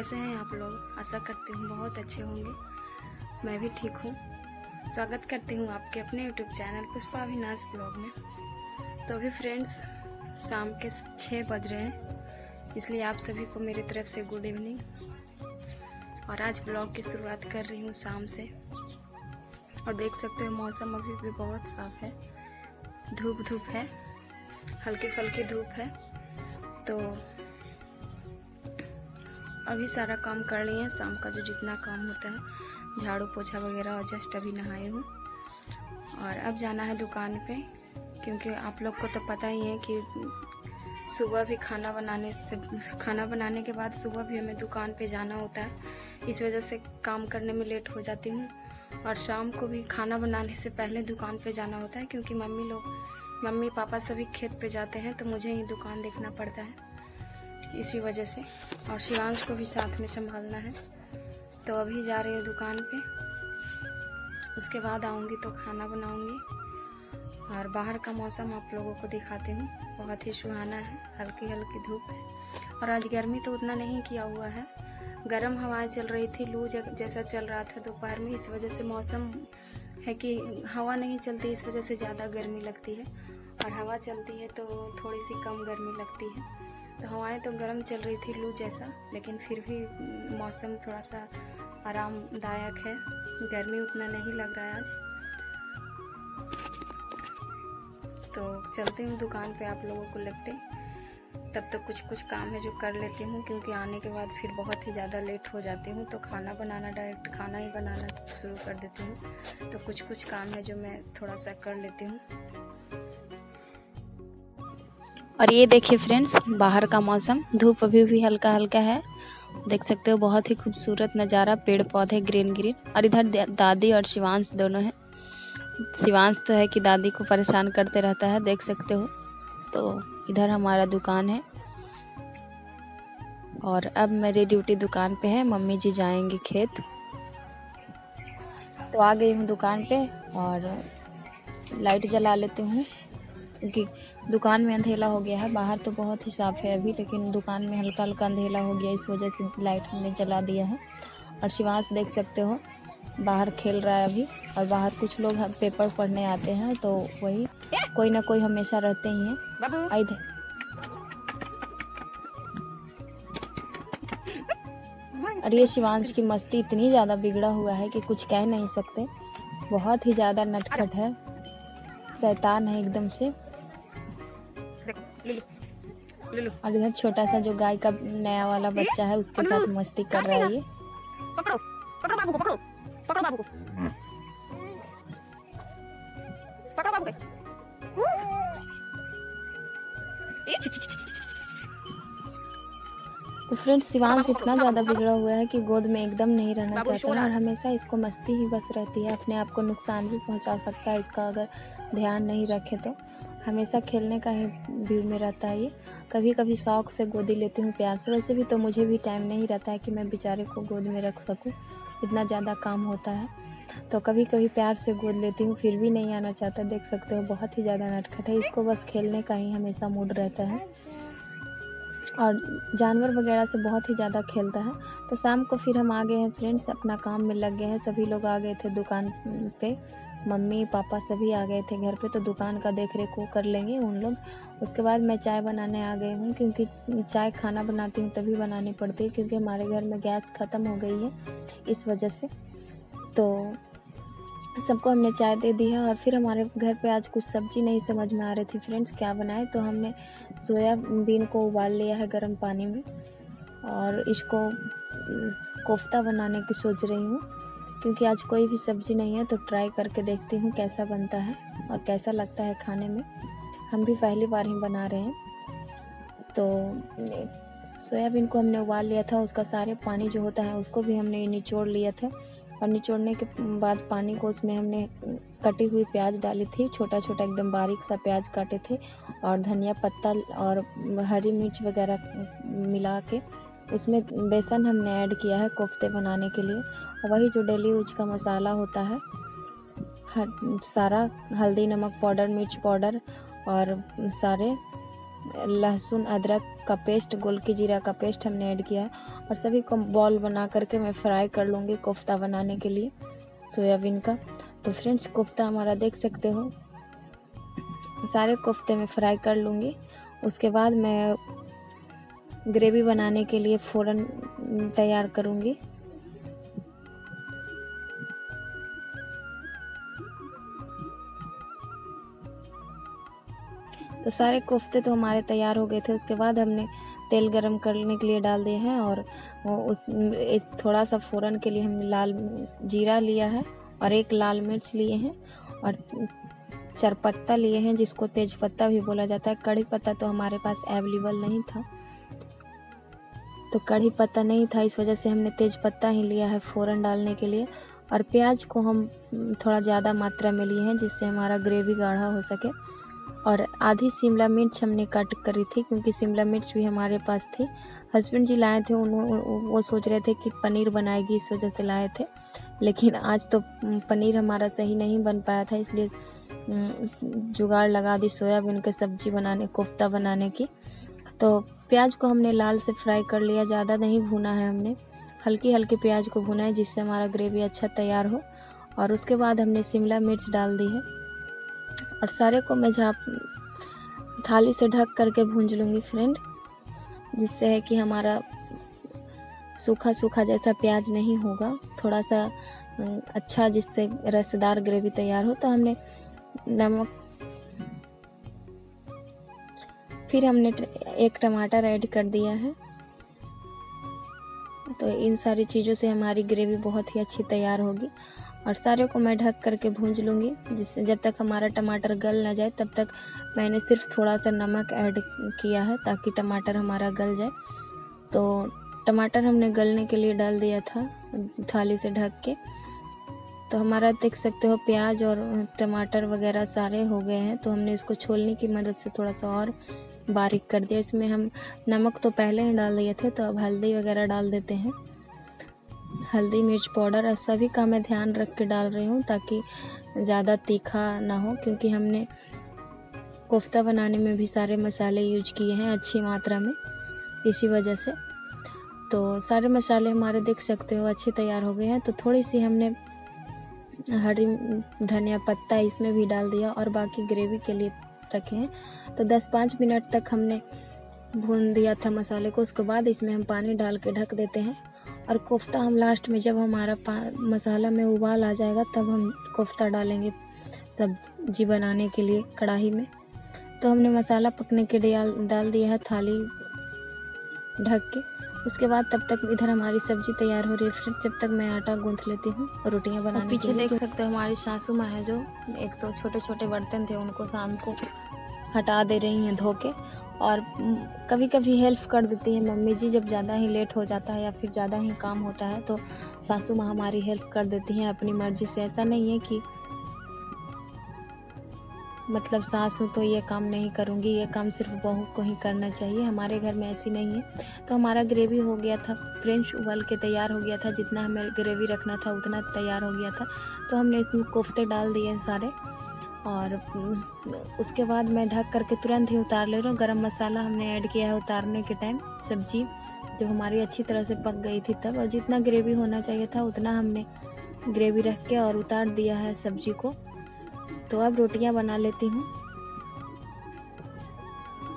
कैसे हैं आप लोग? आशा करती हूँ बहुत अच्छे होंगे। मैं भी ठीक हूँ। स्वागत करती हूँ आपके अपने YouTube channel Pushpa Avinash blog में। तो अभी फ्रेंड्स शाम के 6 बज रहे हैं, इसलिए आप सभी को मेरी तरफ से गुड इवनिंग। और आज ब्लॉग की शुरुआत कर रही हूँ शाम से। और देख सकते हो मौसम अभी भी बहुत साफ है, धूप है, हल्की फुल्की धूप है। तो अभी सारा काम कर लिए हैं, शाम का जो जितना काम होता है, झाड़ू पोछा वगैरह, और जस्ट अभी नहाई हूँ। और अब जाना है दुकान पे, क्योंकि आप लोग को तो पता ही है कि सुबह भी खाना बनाने के बाद सुबह भी हमें दुकान पे जाना होता है। इस वजह से काम करने में लेट हो जाती हूँ। और शाम को भी खाना बनाने से पहले दुकान पे जाना होता है, क्योंकि मम्मी पापा सभी खेत पे जाते हैं, तो मुझे ही दुकान देखना पड़ता है इसी वजह से। और शिवांश को भी साथ में संभालना है। तो अभी जा रही हूँ दुकान पे, उसके बाद आऊँगी तो खाना बनाऊँगी। और बाहर का मौसम आप लोगों को दिखाती हूँ, बहुत ही सुहाना है, हल्की हल्की धूप है। और आज गर्मी तो उतना नहीं किया हुआ है, गर्म हवाएं चल रही थी, लू जैसा चल रहा था दोपहर में। इस वजह से मौसम है कि हवा नहीं चलती, इस वजह से ज़्यादा गर्मी लगती है। और हवा चलती है तो थोड़ी सी कम गर्मी लगती है। तो हवाएं तो गर्म चल रही थी, लू जैसा, लेकिन फिर भी मौसम थोड़ा सा आरामदायक है, गर्मी उतना नहीं लग रहा है आज। तो चलती हूँ दुकान पे आप लोगों को लगते। तब तक कुछ काम है जो कर लेती हूँ, क्योंकि आने के बाद फिर बहुत ही ज़्यादा लेट हो जाती हूँ। तो डायरेक्ट खाना ही बनाना शुरू कर देती हूँ। तो कुछ काम है जो मैं थोड़ा सा कर लेती हूँ। और ये देखिए फ्रेंड्स, बाहर का मौसम, धूप अभी भी हल्का हल्का है, देख सकते हो। बहुत ही खूबसूरत नज़ारा, पेड़ पौधे ग्रीन। और इधर दादी और शिवांश दोनों हैं। शिवांश तो है कि दादी को परेशान करते रहता है, देख सकते हो। तो इधर हमारा दुकान है। और अब मेरी ड्यूटी दुकान पे है, मम्मी जी जाएंगे खेत। तो आ गई हूँ दुकान पे, और लाइट जला लेती हूँ, क्योंकि दुकान में अंधेला हो गया है। बाहर तो बहुत ही साफ़ है अभी, लेकिन दुकान में हल्का हल्का अंधेला हो गया, इस वजह से लाइट हमने जला दिया है। और शिवांश देख सकते हो बाहर खेल रहा है अभी। और बाहर कुछ लोग पेपर पढ़ने आते हैं, तो वही कोई ना कोई हमेशा रहते ही हैं। इधर और ये शिवांश की मस्ती इतनी ज़्यादा बिगड़ा हुआ है कि कुछ कह नहीं सकते। बहुत ही ज़्यादा नटखट है, शैतान है एकदम से। और इधर छोटा सा जो गाय का नया वाला बच्चा है, उसके साथ मस्ती कर रहा है ये। पकड़ो पकड़ो बाबू को, पकड़ो बाबू को, पकड़ो बाबू को। तो फ्रेंड्स, शिवांश इतना ज़्यादा बिगड़ा हुआ है कि गोद में एकदम नहीं रहना चाहता है, और हमेशा इसको मस्ती ही बस रहती है। अपने आप को नुकसान भी पहुंचा सकता है इसका, अगर ध्यान नहीं रखे तो। हमेशा खेलने का ही व्यू में रहता है ये। कभी कभी शौक से गोदी लेती हूँ, प्यार से। वैसे भी तो मुझे भी टाइम नहीं रहता है कि मैं बेचारे को गोद में रख सकूँ, इतना ज़्यादा काम होता है। तो कभी कभी प्यार से गोद लेती हूँ, फिर भी नहीं आना चाहता। देख सकते हो बहुत ही ज़्यादा नटखट है, इसको बस खेलने का ही हमेशा मूड रहता है। और जानवर वगैरह से बहुत ही ज़्यादा खेलता है। तो शाम को फिर हम आ गए हैं फ्रेंड्स, अपना काम में लग गए हैं। सभी लोग आ गए थे दुकान पे, मम्मी पापा सभी आ गए थे घर पे। तो दुकान का देख रेख को कर लेंगे उन लोग। उसके बाद मैं चाय बनाने आ गई हूँ, क्योंकि चाय खाना बनाती हूँ तभी बनानी पड़ती है, क्योंकि हमारे घर में गैस ख़त्म हो गई है, इस वजह से। तो सबको हमने चाय दे दी है। और फिर हमारे घर पे आज कुछ सब्ज़ी नहीं समझ में आ रही थी फ्रेंड्स, क्या बनाए। तो हमने सोयाबीन को उबाल लिया है गर्म पानी में, और इसको कोफ्ता बनाने की सोच रही हूँ, क्योंकि आज कोई भी सब्ज़ी नहीं है। तो ट्राई करके देखती हूँ कैसा बनता है और कैसा लगता है खाने में। हम भी पहली बार ही बना रहे हैं। तो सोयाबीन को हमने उबाल लिया था, उसका सारे पानी जो होता है उसको भी हमने निचोड़ लिया था। और निचोड़ने के बाद पानी को, उसमें हमने कटी हुई प्याज डाली थी, छोटा छोटा एकदम बारीक सा प्याज काटे थे, और धनिया पत्ता और हरी मिर्च वगैरह मिला के उसमें बेसन हमने ऐड किया है कोफ्ते बनाने के लिए। और वही जो डेली यूज का मसाला होता है, सारा हल्दी नमक पाउडर, मिर्च पाउडर और सारे लहसुन अदरक का पेस्ट, गोलकी जीरा का पेस्ट हमने ऐड किया है और सभी को बॉल बना करके मैं फ्राई कर लूँगी कोफ्ता बनाने के लिए सोयाबीन का। तो फ्रेंड्स, कोफ्ता हमारा देख सकते हो, सारे कोफ्ते में फ्राई कर लूँगी। उसके बाद मैं ग्रेवी बनाने के लिए फ़ौरन तैयार करूँगी। तो सारे कोफ्ते तो हमारे तैयार हो गए थे। उसके बाद हमने तेल गरम करने के लिए डाल दिए हैं और थोड़ा सा फ़ौरन के लिए हमने लाल जीरा लिया है और 1 लाल मिर्च लिए हैं और 4 पत्ता लिए हैं, जिसको तेज पत्ता भी बोला जाता है। कड़ी पत्ता तो हमारे पास अवेलेबल नहीं था, तो कड़ी पत्ता नहीं था, इस वजह से हमने तेज पत्ता ही लिया है फ़ौरन डालने के लिए। और प्याज को हम थोड़ा ज़्यादा मात्रा में लिए हैं, जिससे हमारा ग्रेवी गाढ़ा हो सके। और आधी शिमला मिर्च हमने कट करी थी, क्योंकि शिमला मिर्च भी हमारे पास थी। हस्बैंड जी लाए थे, वो सोच रहे थे कि पनीर बनाएगी, इस वजह से लाए थे। लेकिन आज तो पनीर हमारा सही नहीं बन पाया था, इसलिए जुगाड़ लगा दी सोयाबीन की सब्जी बनाने, कोफ्ता बनाने की। तो प्याज को हमने लाल से फ्राई कर लिया, ज़्यादा नहीं भुना है हमने, हल्की हल्की प्याज को भुना है, जिससे हमारा ग्रेवी अच्छा तैयार हो। और उसके बाद हमने शिमला मिर्च डाल दी है और सारे को मैं थाली से ढक करके भूंज लूँगी फ्रेंड, जिससे है कि हमारा सूखा सूखा जैसा प्याज नहीं होगा, थोड़ा सा अच्छा, जिससे रसदार ग्रेवी तैयार हो। तो हमने नमक, फिर हमने 1 टमाटर ऐड कर दिया है। तो इन सारी चीज़ों से हमारी ग्रेवी बहुत ही अच्छी तैयार होगी और सारे को मैं ढक करके भूंज लूँगी, जिससे जब तक हमारा टमाटर गल ना जाए तब तक मैंने सिर्फ थोड़ा सा नमक ऐड किया है, ताकि टमाटर हमारा गल जाए। तो टमाटर हमने गलने के लिए डाल दिया था थाली से ढक के। तो हमारा देख सकते हो प्याज और टमाटर वगैरह सारे हो गए हैं। तो हमने इसको छोलनी की मदद से थोड़ा सा और बारीक कर दिया। इसमें हम नमक तो पहले ही डाल दिए थे, तो अब हल्दी वगैरह डाल देते हैं। हल्दी, मिर्च पाउडर और सभी का मैं ध्यान रख के डाल रही हूँ, ताकि ज़्यादा तीखा ना हो, क्योंकि हमने कोफ्ता बनाने में भी सारे मसाले यूज किए हैं अच्छी मात्रा में, इसी वजह से। तो सारे मसाले हमारे देख सकते हो अच्छे तैयार हो गए हैं। तो थोड़ी सी हमने हरी धनिया पत्ता इसमें भी डाल दिया और बाकी ग्रेवी के लिए रखे हैं। तो 10-5 मिनट तक हमने भून दिया था मसाले को। उसके बाद इसमें हम पानी डाल के ढक देते हैं और कोफ्ता हम लास्ट में, जब हमारा मसाला में उबाल आ जाएगा, तब हम कोफ्ता डालेंगे सब्जी बनाने के लिए कढ़ाई में। तो हमने मसाला पकने के लिए डाल दिया है थाली ढक के। उसके बाद तब तक इधर हमारी सब्जी तैयार हो रही है। फिर जब तक मैं आटा गूंथ लेती हूँ रोटियाँ बनाने के लिए। पीछे देख सकते हो हमारी सासू माँ है, जो एक तो छोटे छोटे बर्तन थे उनको शाम को हटा दे रही हैं धो के, और कभी कभी हेल्प कर देती है मम्मी जी। जब ज़्यादा ही लेट हो जाता है या फिर ज़्यादा ही काम होता है तो सासू माँ हमारी हेल्प कर देती हैं अपनी मर्जी से। ऐसा नहीं है कि मतलब सास हूँ तो ये काम नहीं करूँगी, ये काम सिर्फ बहू को ही करना चाहिए। हमारे घर में ऐसी नहीं है। तो हमारा ग्रेवी हो गया था फ्रेंड्स, उबल के तैयार हो गया था। जितना हमें ग्रेवी रखना था उतना तैयार हो गया था। तो हमने इसमें कोफ्ते डाल दिए सारे, और उसके बाद मैं ढक करके तुरंत ही उतार ले रहा हूँ। गरम मसाला हमने ऐड किया है उतारने के टाइम। सब्जी जब हमारी अच्छी तरह से पक गई थी तब, और जितना ग्रेवी होना चाहिए था उतना हमने ग्रेवी रख के और उतार दिया है सब्जी को। तो अब रोटियां बना लेती हूँ,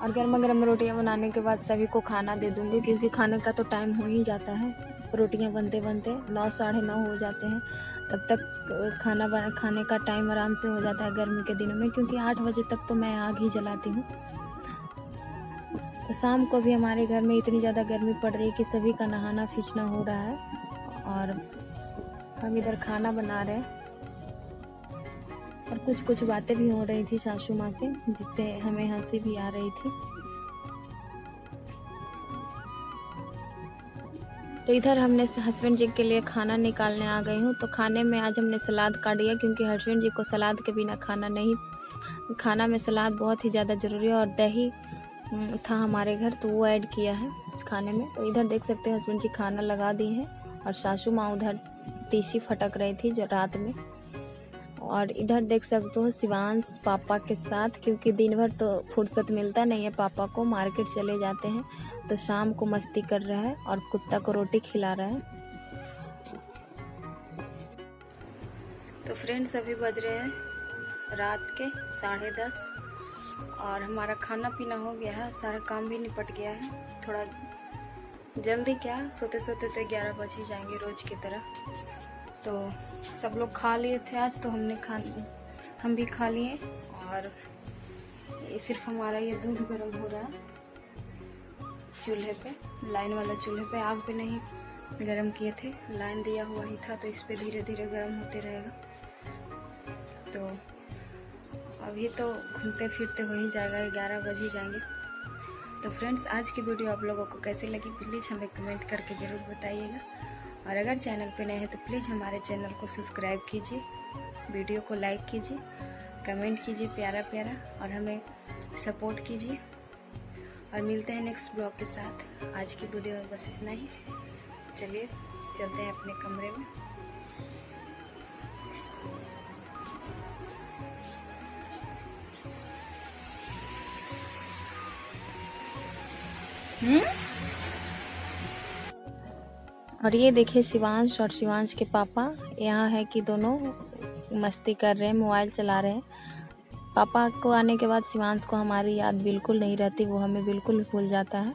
और गर्मा गर्म रोटियां बनाने के बाद सभी को खाना दे दूँगी, क्योंकि खाने का तो टाइम हो ही जाता है। रोटियां बनते बनते 9 साढ़े 9 हो जाते हैं। तब तक खाने का टाइम आराम से हो जाता है गर्मी के दिनों में, क्योंकि 8 बजे तक तो मैं आग ही जलाती हूँ। तो शाम को भी हमारे घर में इतनी ज़्यादा गर्मी पड़ रही है कि सभी का नहाना खींचना हो रहा है, और हम इधर खाना बना रहे हैं। और कुछ बातें भी हो रही थी सासू माँ से, जिससे हमें हंसी भी आ रही थी। तो इधर हमने हस्बैंड जी के लिए खाना निकालने आ गई हूँ। तो खाने में आज हमने सलाद काट दिया, क्योंकि हस्बैंड जी को सलाद के बिना खाना में सलाद बहुत ही ज़्यादा ज़रूरी है, और दही था हमारे घर तो वो ऐड किया है खाने में। तो इधर देख सकते हैं हस्बैंड जी खाना लगा दिए हैं, और सासू माँ उधर तीसी फटक रही थी जो रात में, और इधर देख सकते हो शिवांश पापा के साथ, क्योंकि दिन भर तो फुर्सत मिलता नहीं है पापा को, मार्केट चले जाते हैं, तो शाम को मस्ती कर रहा है और कुत्ता को रोटी खिला रहा है। तो फ्रेंड्स अभी बज रहे हैं रात के 10:30 और हमारा खाना पीना हो गया है, सारा काम भी निपट गया है। थोड़ा जल्दी क्या, सोते सोते तो 11 बज ही जाएंगे रोज की तरह। तो सब लोग खा लिए थे आज, तो हम भी खा लिए। और ये सिर्फ हमारा ये दूध गर्म हो रहा है चूल्हे पे, लाइन वाला चूल्हे पे, आग पे नहीं गर्म किए थे, लाइन दिया हुआ ही था, तो इस पे धीरे धीरे गर्म होते रहेगा। तो अभी तो घूमते फिरते हो ही जाएगा, 11 बज ही जाएंगे। तो फ्रेंड्स आज की वीडियो आप लोगों को कैसी लगी प्लीज़ हमें कमेंट करके ज़रूर बताइएगा। और अगर चैनल पे नए हैं तो प्लीज़ हमारे चैनल को सब्सक्राइब कीजिए, वीडियो को लाइक कीजिए, कमेंट कीजिए प्यारा प्यारा, और हमें सपोर्ट कीजिए। और मिलते हैं नेक्स्ट ब्लॉग के साथ। आज की वीडियो में बस इतना ही। चलिए चलते हैं अपने कमरे में। और ये देखिए शिवांश और शिवांश के पापा यहाँ है कि दोनों मस्ती कर रहे हैं, मोबाइल चला रहे हैं। पापा को आने के बाद शिवांश को हमारी याद बिल्कुल नहीं रहती, वो हमें बिल्कुल भूल जाता है।